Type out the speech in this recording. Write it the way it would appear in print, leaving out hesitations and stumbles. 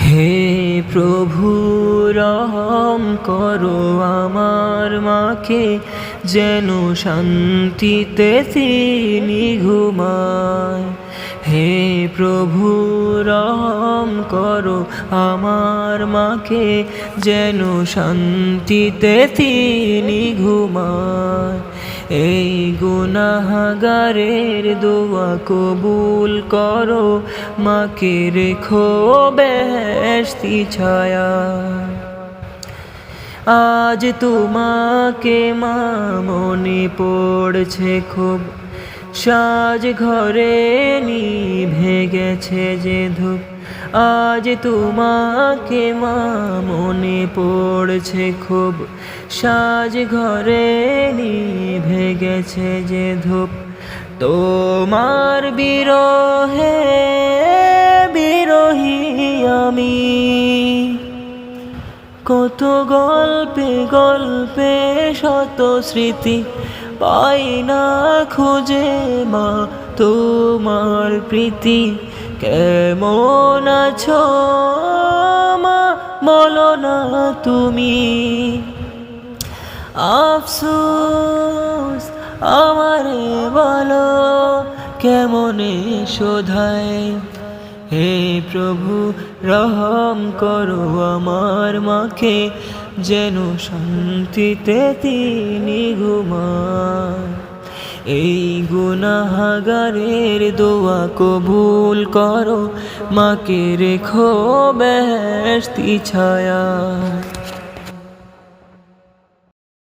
হে প্রভু রহম করো আমার মাকে, যেন শান্তিতে তিনি ঘুমায়। হে প্রভু রহম করো আমার মাকে, যেন শান্তিতে তিনি ঘুমায়। এই গুনাহগারের দোয়া কবুল করো, মাকে রেখো বেহেশতি ছায়া। আজ তোমাকে মা মনে পড়ছে খুব, সাজ ঘরে নিভে গেছে যে ধূপ। আজ তোমাকে মা মনে পড়ছে খুব, সাজ ঘরে নিভে গেছে যে ধূপ। তোমার বিরহে বিরহী আমি, কত গল্পে গল্পে শত স্মৃতি, পাই না খুঁজে মা তোমার প্রীতি। কেমন আছো মা বলো না তুমি, আফসোস আমারে বলো কেমনে শোধায়। হে প্রভু রহম করো আমার মাকে, যেন শান্তিতে তিনি ঘুমায়। এই গুনাহগারের দোয়া কবুল করো, মাকে রেখো বেহেশতি ছায়া।